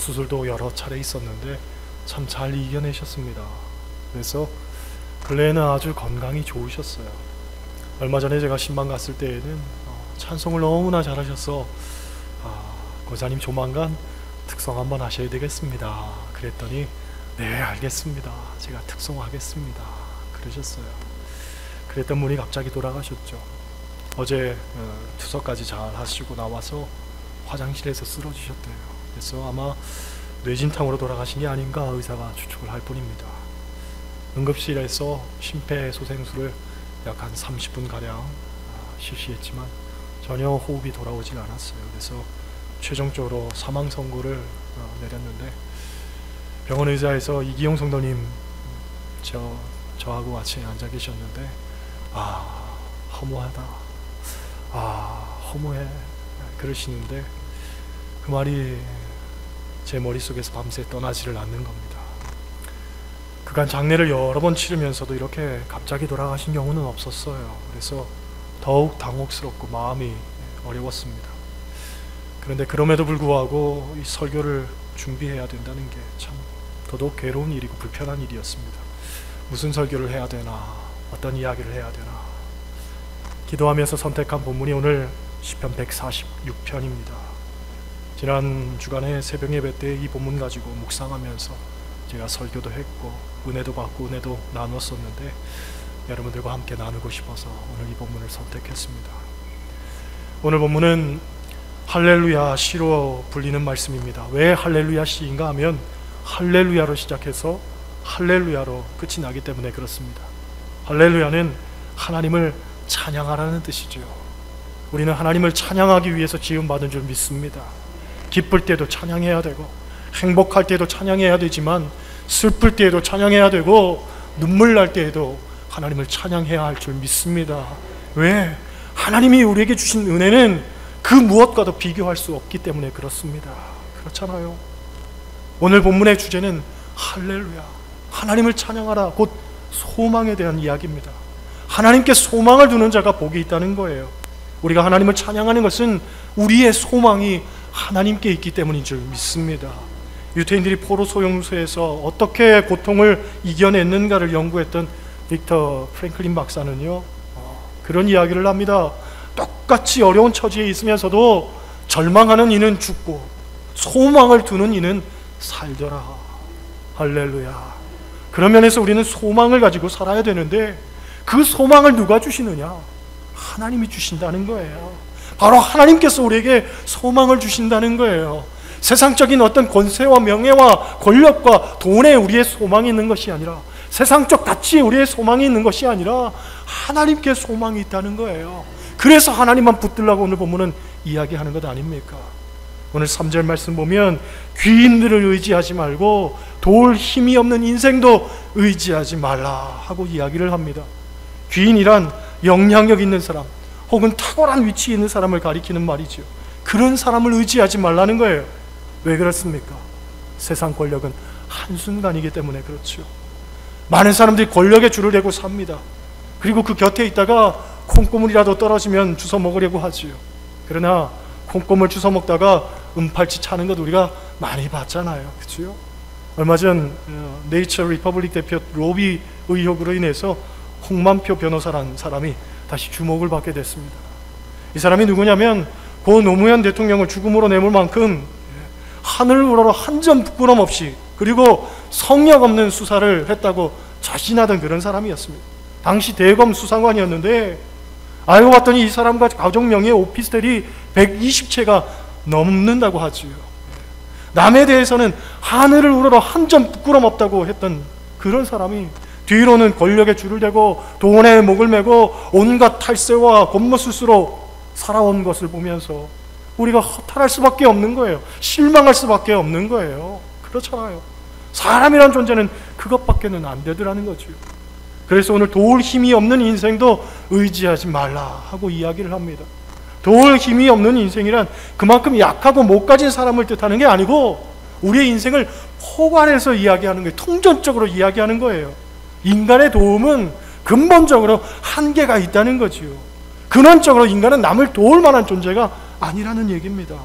수술도 여러 차례 있었는데 참 잘 이겨내셨습니다. 그래서 근래에는 아주 건강이 좋으셨어요. 얼마 전에 제가 신방 갔을 때에는 찬송을 너무나 잘하셔서 권사님 조만간 특송 한번 하셔야 되겠습니다. 그랬더니 네 알겠습니다. 제가 특송하겠습니다. 그러셨어요. 그랬던 분이 갑자기 돌아가셨죠. 어제 투석까지 잘 하시고 나와서 화장실에서 쓰러지셨대요. 그래서 아마 뇌진탕으로 돌아가신 게 아닌가 의사가 추측을 할 뿐입니다. 응급실에서 심폐소생술을 약 한 30분가량 실시했지만 전혀 호흡이 돌아오질 않았어요. 그래서 최종적으로 사망 선고를 내렸는데 병원 의자에서 이기용 성도님 저하고 같이 앉아 계셨는데 허무하다, 허무해 그러시는데 그 말이 제 머릿속에서 밤새 떠나지를 않는 겁니다. 그간 장례를 여러 번 치르면서도 이렇게 갑자기 돌아가신 경우는 없었어요. 그래서 더욱 당혹스럽고 마음이 어려웠습니다. 그런데 그럼에도 불구하고 이 설교를 준비해야 된다는 게 참 더더욱 괴로운 일이고 불편한 일이었습니다. 무슨 설교를 해야 되나, 어떤 이야기를 해야 되나 기도하면서 선택한 본문이 오늘 시편 146편입니다. 지난 주간에 새벽 예배 때 이 본문 가지고 묵상하면서 제가 설교도 했고 은혜도 받고 은혜도 나눴었는데 여러분들과 함께 나누고 싶어서 오늘 이 본문을 선택했습니다. 오늘 본문은 할렐루야 시로 불리는 말씀입니다. 왜 할렐루야 시인가 하면 할렐루야로 시작해서 할렐루야로 끝이 나기 때문에 그렇습니다. 할렐루야는 하나님을 찬양하라는 뜻이죠. 우리는 하나님을 찬양하기 위해서 지음받은 줄 믿습니다. 기쁠 때도 찬양해야 되고 행복할 때도 찬양해야 되지만 슬플 때에도 찬양해야 되고 눈물 날 때에도 하나님을 찬양해야 할 줄 믿습니다. 왜? 하나님이 우리에게 주신 은혜는 그 무엇과도 비교할 수 없기 때문에 그렇습니다. 그렇잖아요. 오늘 본문의 주제는 할렐루야, 하나님을 찬양하라, 곧 소망에 대한 이야기입니다. 하나님께 소망을 두는 자가 복이 있다는 거예요. 우리가 하나님을 찬양하는 것은 우리의 소망이 하나님께 있기 때문인 줄 믿습니다. 유태인들이 포로 소용소에서 어떻게 고통을 이겨냈는가를 연구했던 빅터 프랭클린 박사는요 그런 이야기를 합니다. 똑같이 어려운 처지에 있으면서도 절망하는 이는 죽고 소망을 두는 이는 살더라. 할렐루야. 그런 면에서 우리는 소망을 가지고 살아야 되는데 그 소망을 누가 주시느냐? 하나님이 주신다는 거예요. 바로 하나님께서 우리에게 소망을 주신다는 거예요. 세상적인 어떤 권세와 명예와 권력과 돈에 우리의 소망이 있는 것이 아니라, 세상적 가치에 우리의 소망이 있는 것이 아니라 하나님께 소망이 있다는 거예요. 그래서 하나님만 붙들라고 오늘 본문은 이야기하는 것 아닙니까? 오늘 3절 말씀 보면 귀인들을 의지하지 말고 도울 힘이 없는 인생도 의지하지 말라 하고 이야기를 합니다. 귀인이란 영향력 있는 사람 혹은 탁월한 위치에 있는 사람을 가리키는 말이죠. 그런 사람을 의지하지 말라는 거예요. 왜 그렇습니까? 세상 권력은 한순간이기 때문에 그렇죠. 많은 사람들이 권력에 줄을 대고 삽니다. 그리고 그 곁에 있다가 콩고물이라도 떨어지면 주워 먹으려고 하지요. 그러나 콩고물 주워 먹다가 은팔찌 차는 것 우리가 많이 봤잖아요. 그렇죠? 얼마 전 네이처 리퍼블릭 대표 로비 의혹으로 인해서 홍만표 변호사라는 사람이 다시 주목을 받게 됐습니다. 이 사람이 누구냐면 고 노무현 대통령을 죽음으로 내몰 만큼 하늘 우러러 한 점 부끄럼 없이 그리고 성역 없는 수사를 했다고 자신하던 그런 사람이었습니다. 당시 대검 수사관이었는데 알고 봤더니 이 사람과 가족명의의 오피스텔이 120채가 넘는다고 하지요. 남에 대해서는 하늘을 우러러 한 점 부끄럼 없다고 했던 그런 사람이 뒤로는 권력에 줄을 대고 돈에 목을 매고 온갖 탈세와 겉모술수로 살아온 것을 보면서 우리가 허탈할 수밖에 없는 거예요. 실망할 수밖에 없는 거예요. 그렇잖아요. 사람이란 존재는 그것밖에는 안 되더라는 거죠. 그래서 오늘 도울 힘이 없는 인생도 의지하지 말라 하고 이야기를 합니다. 도울 힘이 없는 인생이란 그만큼 약하고 못 가진 사람을 뜻하는 게 아니고 우리의 인생을 포괄해서 이야기하는 거예요. 통전적으로 이야기하는 거예요. 인간의 도움은 근본적으로 한계가 있다는 거지요. 근원적으로 인간은 남을 도울 만한 존재가 아니라는 얘기입니다.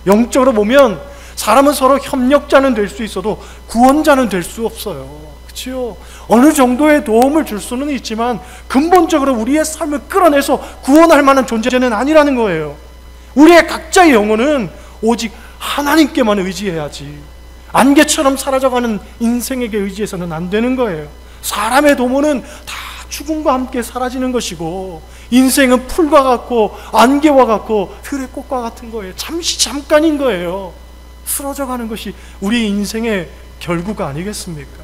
영적으로 보면 사람은 서로 협력자는 될 수 있어도 구원자는 될 수 없어요. 그렇죠? 어느 정도의 도움을 줄 수는 있지만 근본적으로 우리의 삶을 끌어내서 구원할 만한 존재는 아니라는 거예요. 우리의 각자의 영혼은 오직 하나님께만 의지해야지, 안개처럼 사라져가는 인생에게 의지해서는 안 되는 거예요. 사람의 도모는 다 죽음과 함께 사라지는 것이고, 인생은 풀과 같고 안개와 같고 들의 꽃과 같은 거예요. 잠깐인 거예요. 쓰러져가는 것이 우리 인생의 결국 아니겠습니까?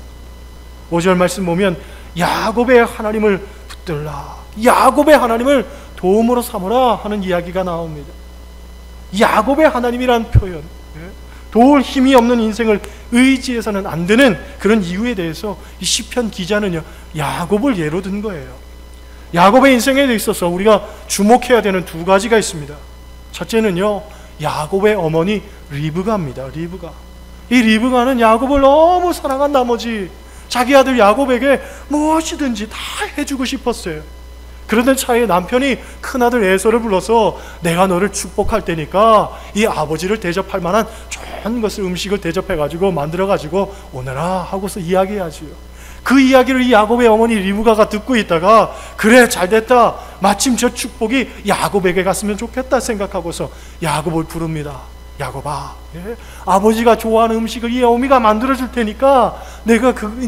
5절 말씀 보면 야곱의 하나님을 붙들라, 야곱의 하나님을 도움으로 삼으라 하는 이야기가 나옵니다. 야곱의 하나님이란 표현, 도울 힘이 없는 인생을 의지해서는 안 되는 그런 이유에 대해서 이 시편 기자는요, 야곱을 예로 든 거예요. 야곱의 인생에 있어서 우리가 주목해야 되는 두 가지가 있습니다. 첫째는요, 야곱의 어머니 리브가입니다. 리브가. 이 리브가는 야곱을 너무 사랑한 나머지 자기 아들 야곱에게 무엇이든지 다 해주고 싶었어요. 그러던 차에 남편이 큰아들 에서를 불러서 내가 너를 축복할 테니까 이 아버지를 대접할 만한 좋은 것을, 음식을 대접해가지고 만들어가지고 오너라 하고서 이야기하지요. 그 이야기를 이 야곱의 어머니 리브가가 듣고 있다가 그래 잘됐다, 마침 저 축복이 야곱에게 갔으면 좋겠다 생각하고서 야곱을 부릅니다. 야곱아, 아버지가 좋아하는 음식을 이 어미가 만들어줄 테니까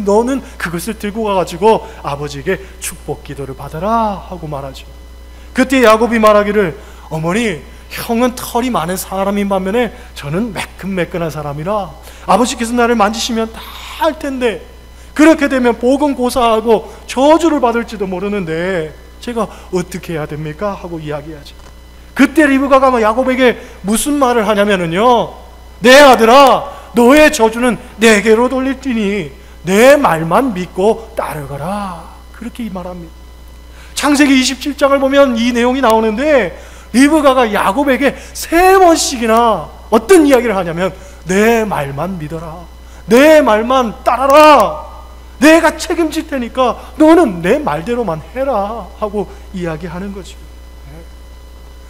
너는 그것을 들고 가가지고 아버지에게 축복 기도를 받아라 하고 말하죠. 그때 야곱이 말하기를 어머니, 형은 털이 많은 사람인 반면에 저는 매끈매끈한 사람이라 아버지께서 나를 만지시면 다 할 텐데 그렇게 되면 복은 고사하고 저주를 받을지도 모르는데 제가 어떻게 해야 됩니까? 하고 이야기하죠. 그때 리브가가 야곱에게 무슨 말을 하냐면요, 내 아들아, 너의 저주는 내게로 돌릴 테니 내 말만 믿고 따르거라, 그렇게 말합니다. 창세기 27장을 보면 이 내용이 나오는데 리브가가 야곱에게 3번씩이나 어떤 이야기를 하냐면 내 말만 믿어라, 내 말만 따라라, 내가 책임질 테니까 너는 내 말대로만 해라 하고 이야기하는 거죠.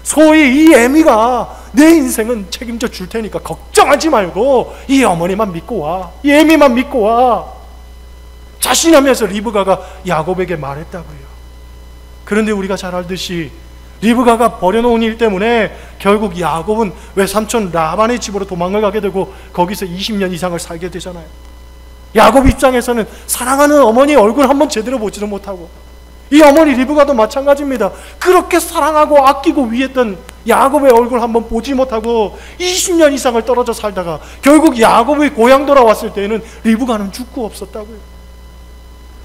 소위 이 애미가 내 인생은 책임져 줄 테니까 걱정하지 말고 이 어머니만 믿고 와, 이 애미만 믿고 와, 자신하면서 리브가가 야곱에게 말했다고요. 그런데 우리가 잘 알듯이 리브가가 버려놓은 일 때문에 결국 야곱은 외삼촌 라반의 집으로 도망을 가게 되고 거기서 20년 이상을 살게 되잖아요. 야곱 입장에서는 사랑하는 어머니 얼굴 한번 제대로 보지도 못하고, 이 어머니 리브가도 마찬가지입니다. 그렇게 사랑하고 아끼고 위했던 야곱의 얼굴 한번 보지 못하고 20년 이상을 떨어져 살다가 결국 야곱의 고향 돌아왔을 때에는 리브가는 죽고 없었다고요.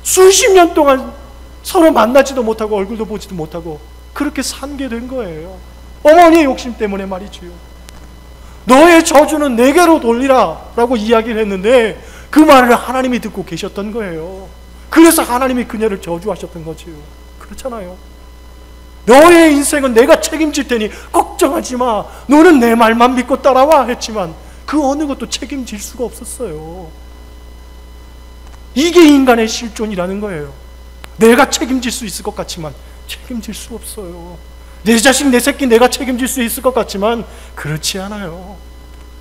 수십 년 동안 서로 만나지도 못하고 얼굴도 보지도 못하고 그렇게 산게 된 거예요. 어머니의 욕심 때문에 말이지요. 너의 저주는 내게로 돌리라 라고 이야기를 했는데 그 말을 하나님이 듣고 계셨던 거예요. 그래서 하나님이 그녀를 저주하셨던 거지요. 그렇잖아요. 너의 인생은 내가 책임질 테니 걱정하지 마, 너는 내 말만 믿고 따라와 했지만 그 어느 것도 책임질 수가 없었어요. 이게 인간의 실존이라는 거예요. 내가 책임질 수 있을 것 같지만 책임질 수 없어요. 내 자식 내 새끼 내가 책임질 수 있을 것 같지만 그렇지 않아요.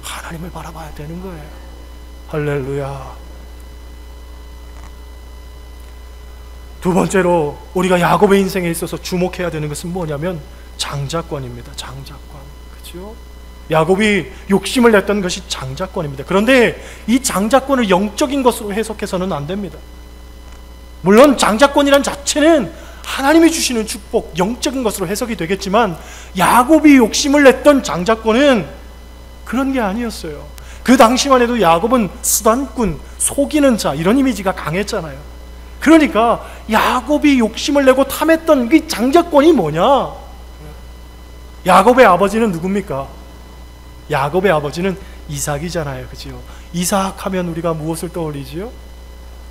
하나님을 바라봐야 되는 거예요. 할렐루야. 두 번째로 우리가 야곱의 인생에 있어서 주목해야 되는 것은 뭐냐면 장자권입니다. 장자권. 그렇죠? 야곱이 욕심을 냈던 것이 장자권입니다. 그런데 이 장자권을 영적인 것으로 해석해서는 안 됩니다. 물론 장자권이란 자체는 하나님이 주시는 축복, 영적인 것으로 해석이 되겠지만 야곱이 욕심을 냈던 장자권은 그런 게 아니었어요. 그 당시만 해도 야곱은 수단꾼, 속이는 자, 이런 이미지가 강했잖아요. 그러니까 야곱이 욕심을 내고 탐했던 그 장자권이 뭐냐? 야곱의 아버지는 누굽니까? 야곱의 아버지는 이삭이잖아요. 그죠? 이삭 하면 우리가 무엇을 떠올리지요?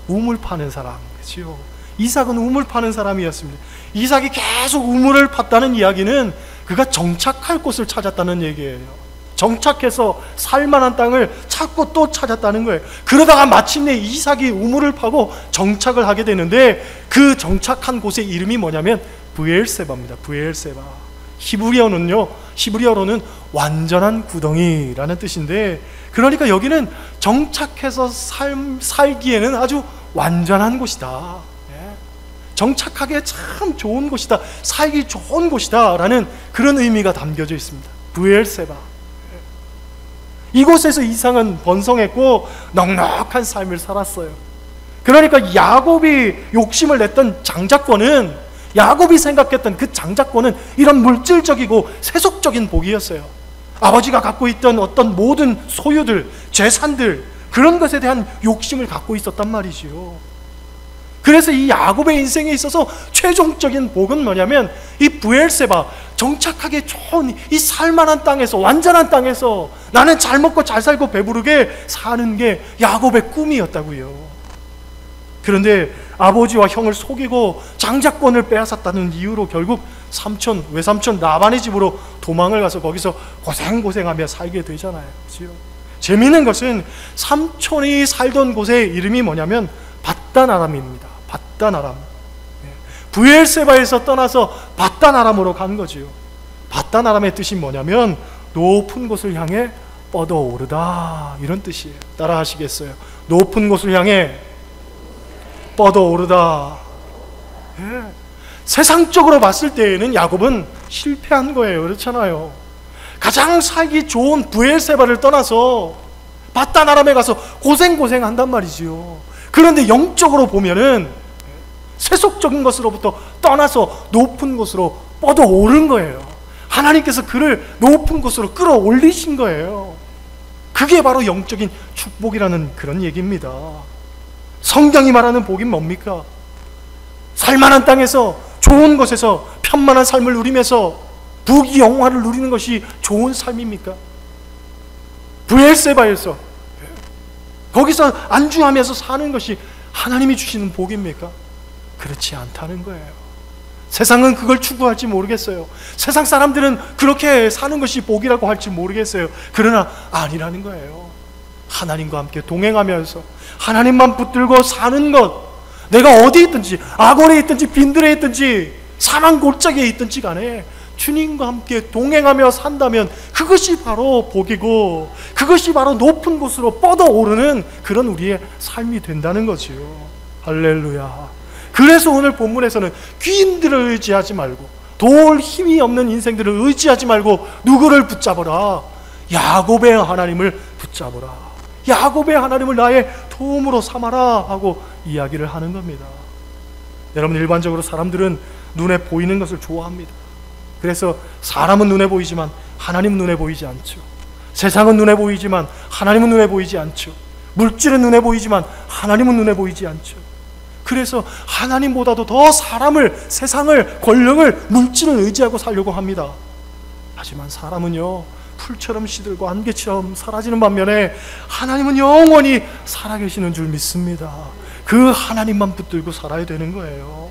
우물 파는 사람. 그죠? 이삭은 우물 파는 사람이었습니다. 이삭이 계속 우물을 팠다는 이야기는 그가 정착할 곳을 찾았다는 얘기예요. 정착해서 살만한 땅을 찾고 또 찾았다는 거예요. 그러다가 마침내 이삭이 우물을 파고 정착을 하게 되는데 그 정착한 곳의 이름이 뭐냐면 브엘세바입니다. 브엘세바. 히브리어로는 완전한 구덩이라는 뜻인데, 그러니까 여기는 정착해서 살기에는 아주 완전한 곳이다. 정착하기에 참 좋은 곳이다. 살기 좋은 곳이다 라는 그런 의미가 담겨져 있습니다. 브엘세바. 이곳에서 이삭은 번성했고 넉넉한 삶을 살았어요. 그러니까 야곱이 욕심을 냈던 장자권은, 야곱이 생각했던 그 장자권은 이런 물질적이고 세속적인 복이었어요. 아버지가 갖고 있던 어떤 모든 소유들, 재산들, 그런 것에 대한 욕심을 갖고 있었단 말이지요. 그래서 이 야곱의 인생에 있어서 최종적인 복은 뭐냐면 이 브엘세바, 정착하기 좋은 이 살만한 땅에서, 완전한 땅에서 나는 잘 먹고 잘 살고 배부르게 사는 게 야곱의 꿈이었다고요. 그런데 아버지와 형을 속이고 장자권을 빼앗았다는 이유로 결국 외삼촌 라반의 집으로 도망을 가서 거기서 고생하며 살게 되잖아요. 그렇죠? 재미있는 것은 삼촌이 살던 곳의 이름이 뭐냐면 밧단-아람입니다. 밧단-아람. 브엘세바에서 떠나서 밧단-아람으로 간 거지요. 밧단-아람의 뜻이 뭐냐면 높은 곳을 향해 뻗어오르다, 이런 뜻이에요. 따라 하시겠어요? 높은 곳을 향해 뻗어오르다. 세상적으로 봤을 때에는 야곱은 실패한 거예요. 그렇잖아요. 가장 살기 좋은 브엘세바를 떠나서 밧단-아람에 가서 고생한단 말이지요. 그런데 영적으로 보면은 세속적인 것으로부터 떠나서 높은 곳으로 뻗어오른 거예요. 하나님께서 그를 높은 곳으로 끌어올리신 거예요. 그게 바로 영적인 축복이라는 그런 얘기입니다. 성경이 말하는 복이 뭡니까? 살만한 땅에서, 좋은 곳에서 편만한 삶을 누리면서 부귀영화를 누리는 것이 좋은 삶입니까? 브엘세바에서 거기서 안주하면서 사는 것이 하나님이 주시는 복입니까? 그렇지 않다는 거예요. 세상은 그걸 추구할지 모르겠어요. 세상 사람들은 그렇게 사는 것이 복이라고 할지 모르겠어요. 그러나 아니라는 거예요. 하나님과 함께 동행하면서 하나님만 붙들고 사는 것, 내가 어디 있든지, 악원에 있든지 빈들에 있든지 사망 골짜기에 있든지 간에 주님과 함께 동행하며 산다면 그것이 바로 복이고, 그것이 바로 높은 곳으로 뻗어오르는 그런 우리의 삶이 된다는 거지요. 할렐루야. 그래서 오늘 본문에서는 귀인들을 의지하지 말고, 도울 힘이 없는 인생들을 의지하지 말고 누구를 붙잡으라? 야곱의 하나님을 붙잡으라. 야곱의 하나님을 나의 도움으로 삼아라 하고 이야기를 하는 겁니다. 여러분, 일반적으로 사람들은 눈에 보이는 것을 좋아합니다. 그래서 사람은 눈에 보이지만 하나님은 눈에 보이지 않죠. 세상은 눈에 보이지만 하나님은 눈에 보이지 않죠. 물질은 눈에 보이지만 하나님은 눈에 보이지 않죠. 그래서 하나님보다도 더 사람을, 세상을, 권력을, 물질을 의지하고 살려고 합니다. 하지만 사람은요, 풀처럼 시들고 안개처럼 사라지는 반면에 하나님은 영원히 살아계시는 줄 믿습니다. 그 하나님만 붙들고 살아야 되는 거예요.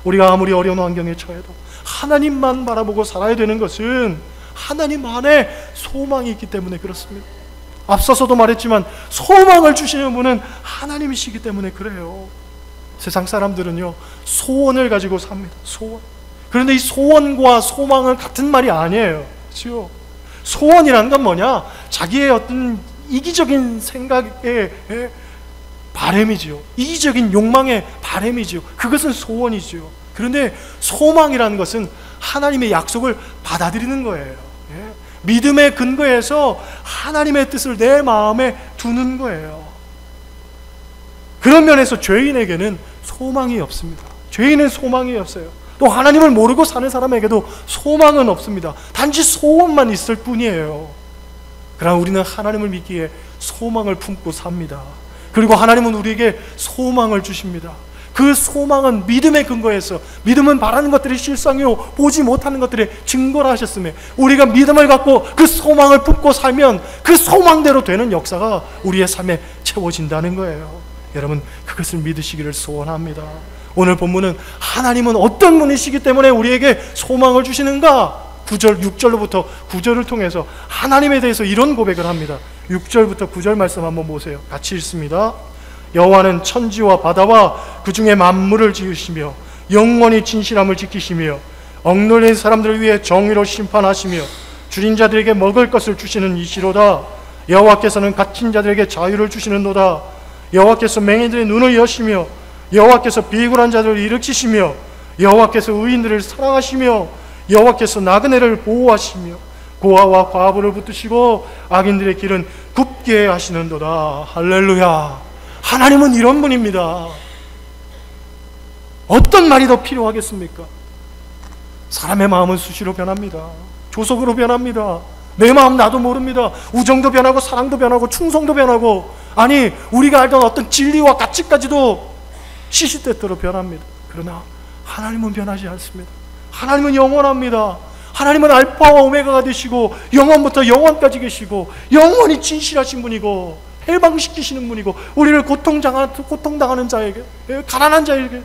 우리가 아무리 어려운 환경에 처해도 하나님만 바라보고 살아야 되는 것은 하나님 안에 소망이 있기 때문에 그렇습니다. 앞서서도 말했지만 소망을 주시는 분은 하나님이시기 때문에 그래요. 세상 사람들은요, 소원을 가지고 삽니다. 소원. 그런데 이 소원과 소망은 같은 말이 아니에요. 그렇죠? 소원이라는 건 뭐냐? 자기의 어떤 이기적인 생각의 바램이지요. 이기적인 욕망의 바램이지요. 그것은 소원이지요. 그런데 소망이라는 것은 하나님의 약속을 받아들이는 거예요. 믿음의 근거에서 하나님의 뜻을 내 마음에 두는 거예요. 그런 면에서 죄인에게는 소망이 없습니다. 죄인은 소망이 없어요. 또 하나님을 모르고 사는 사람에게도 소망은 없습니다. 단지 소원만 있을 뿐이에요. 그러나 우리는 하나님을 믿기에 소망을 품고 삽니다. 그리고 하나님은 우리에게 소망을 주십니다. 그 소망은 믿음의 근거에서, 믿음은 바라는 것들이 실상이요 보지 못하는 것들의 증거라 하셨으며, 우리가 믿음을 갖고 그 소망을 품고 살면 그 소망대로 되는 역사가 우리의 삶에 채워진다는 거예요. 여러분, 그것을 믿으시기를 소원합니다. 오늘 본문은 하나님은 어떤 분이시기 때문에 우리에게 소망을 주시는가? 9절, 6절로부터 9절을 통해서 하나님에 대해서 이런 고백을 합니다. 6절부터 9절 말씀 한번 보세요. 같이 읽습니다. 여호와는 천지와 바다와 그 중에 만물을 지으시며 영원히 진실함을 지키시며 억눌린 사람들을 위해 정의로 심판하시며 줄인 자들에게 먹을 것을 주시는 이시로다. 여호와께서는 갇힌 자들에게 자유를 주시는도다. 여호와께서 맹인들의 눈을 여시며 여호와께서 비굴한 자들을 일으키시며 여호와께서 의인들을 사랑하시며 여호와께서 나그네를 보호하시며 고아와 과부를 붙드시고 악인들의 길은 굽게 하시는도다. 할렐루야. 하나님은 이런 분입니다. 어떤 말이 더 필요하겠습니까? 사람의 마음은 수시로 변합니다. 조속으로 변합니다. 내 마음 나도 모릅니다. 우정도 변하고 사랑도 변하고 충성도 변하고, 아니 우리가 알던 어떤 진리와 가치까지도 시시때때로 변합니다. 그러나 하나님은 변하지 않습니다. 하나님은 영원합니다. 하나님은 알파와 오메가가 되시고 영원부터 영원까지 계시고 영원히 진실하신 분이고 해방시키시는 분이고, 우리를 고통당하는 자에게, 가난한 자에게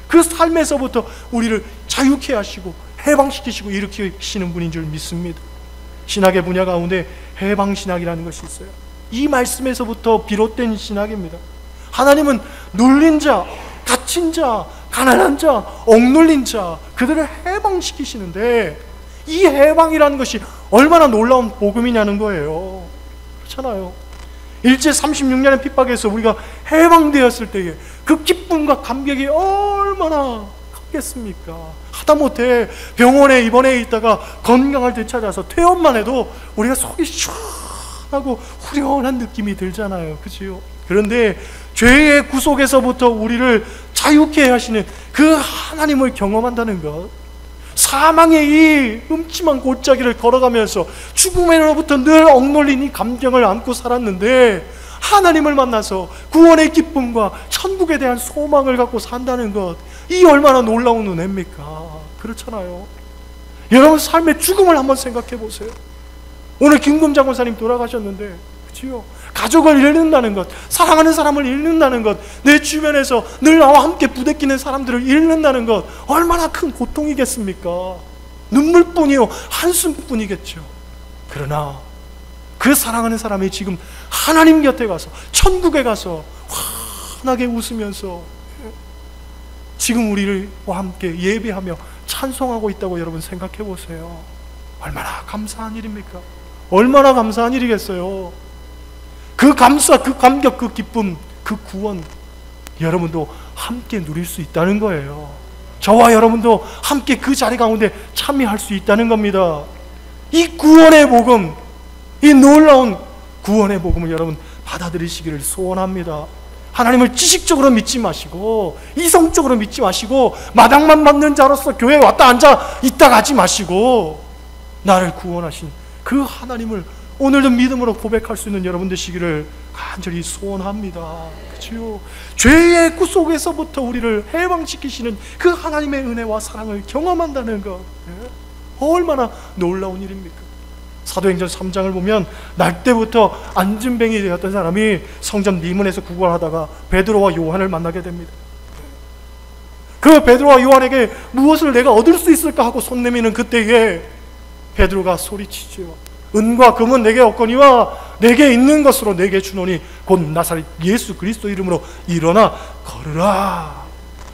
그 삶에서부터 우리를 자유케 하시고 해방시키시고 일으키시는 분인 줄 믿습니다. 신학의 분야 가운데 해방신학이라는 것이 있어요. 이 말씀에서부터 비롯된 신학입니다. 하나님은 눌린 자, 갇힌 자, 가난한 자, 억눌린 자, 그들을 해방시키시는데, 이 해방이라는 것이 얼마나 놀라운 복음이냐는 거예요. 그렇잖아요. 일제 36년의 핍박에서 우리가 해방되었을 때에 그 기쁨과 감격이 얼마나 컸겠습니까? 하다못해 병원에 입원해 있다가 건강을 되찾아서 퇴원만 해도 우리가 속이 시원하고 후련한 느낌이 들잖아요. 그치요? 그런데 죄의 구속에서부터 우리를 자유케 하시는 그 하나님을 경험한다는 것, 사망의 이 음침한 골짜기를 걸어가면서 죽음으로부터 늘 억눌린 이 감정을 안고 살았는데 하나님을 만나서 구원의 기쁨과 천국에 대한 소망을 갖고 산다는 것, 이 얼마나 놀라운 은혜입니까? 그렇잖아요. 여러분 삶의 죽음을 한번 생각해 보세요. 오늘 김금 장군사님 돌아가셨는데, 그치요? 가족을 잃는다는 것, 사랑하는 사람을 잃는다는 것, 내 주변에서 늘 나와 함께 부대끼는 사람들을 잃는다는 것, 얼마나 큰 고통이겠습니까? 눈물뿐이요, 한숨뿐이겠죠. 그러나 그 사랑하는 사람이 지금 하나님 곁에 가서, 천국에 가서 환하게 웃으면서 지금 우리와 함께 예배하며 찬송하고 있다고 여러분 생각해 보세요. 얼마나 감사한 일입니까? 얼마나 감사한 일이겠어요. 그 감사, 그 감격, 그 기쁨, 그 구원, 여러분도 함께 누릴 수 있다는 거예요. 저와 여러분도 함께 그 자리 가운데 참여할 수 있다는 겁니다. 이 구원의 복음, 이 놀라운 구원의 복음을 여러분 받아들이시기를 소원합니다. 하나님을 지식적으로 믿지 마시고, 이성적으로 믿지 마시고, 마당만 받는 자로서 교회에 왔다 앉아 있다 가지 마시고, 나를 구원하신 그 하나님을 오늘도 믿음으로 고백할 수 있는 여러분 되시기를 간절히 소원합니다. 그렇죠? 죄의 구속에서부터 우리를 해방시키시는 그 하나님의 은혜와 사랑을 경험한다는 것, 얼마나 놀라운 일입니까? 사도행전 3장을 보면 날 때부터 안진뱅이 되었던 사람이 성전 미문에서 구걸하다가 베드로와 요한을 만나게 됩니다. 그 베드로와 요한에게 무엇을 내가 얻을 수 있을까 하고 손 내미는 그때에 베드로가 소리치죠. 은과 금은 내게 없거니와 내게 있는 것으로 내게 주노니 곧 나사렛 예수 그리스도 이름으로 일어나 걸으라.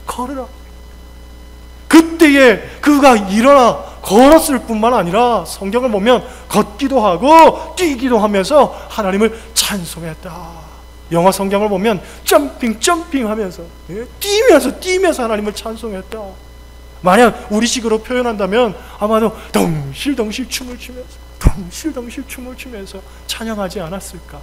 걸으라. 그때에 그가 일어나 걸었을 뿐만 아니라 성경을 보면 걷기도 하고 뛰기도 하면서 하나님을 찬송했다. 영어 성경을 보면 점핑 하면서, 뛰면서 하나님을 찬송했다. 만약 우리식으로 표현한다면 아마도 덩실덩실 춤을 추면서 찬양하지 않았을까?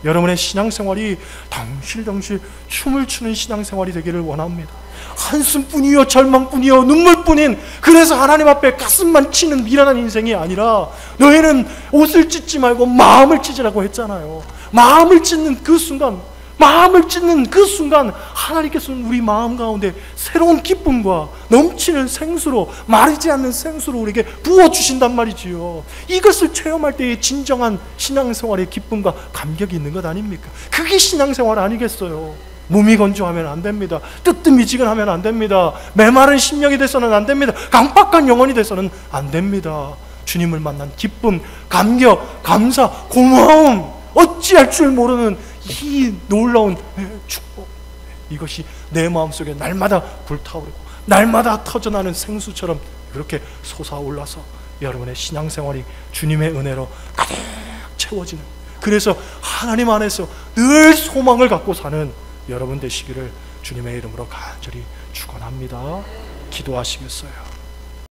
여러분의 신앙생활이 덩실덩실 춤을 추는 신앙생활이 되기를 원합니다. 한숨뿐이요, 절망뿐이요, 눈물뿐인, 그래서 하나님 앞에 가슴만 치는 미련한 인생이 아니라, 너희는 옷을 찢지 말고 마음을 찢으라고 했잖아요. 마음을 찢는 그 순간 하나님께서는 우리 마음 가운데 새로운 기쁨과 넘치는 생수로, 마르지 않는 생수로 우리에게 부어주신단 말이지요. 이것을 체험할 때의 진정한 신앙생활의 기쁨과 감격이 있는 것 아닙니까? 그게 신앙생활 아니겠어요? 무미건조하면 안 됩니다. 뜨뜻미지근하면 안 됩니다. 메마른 심령이 돼서는 안 됩니다. 강박한 영혼이 돼서는 안 됩니다. 주님을 만난 기쁨, 감격, 감사, 고마움, 어찌할 줄 모르는 이 놀라운 축복, 이것이 내 마음속에 날마다 불타오르고 날마다 터져나는 생수처럼 그렇게 솟아올라서 여러분의 신앙생활이 주님의 은혜로 가득 채워지는, 그래서 하나님 안에서 늘 소망을 갖고 사는 여러분 되시기를 주님의 이름으로 간절히 축원합니다. 기도하시겠어요?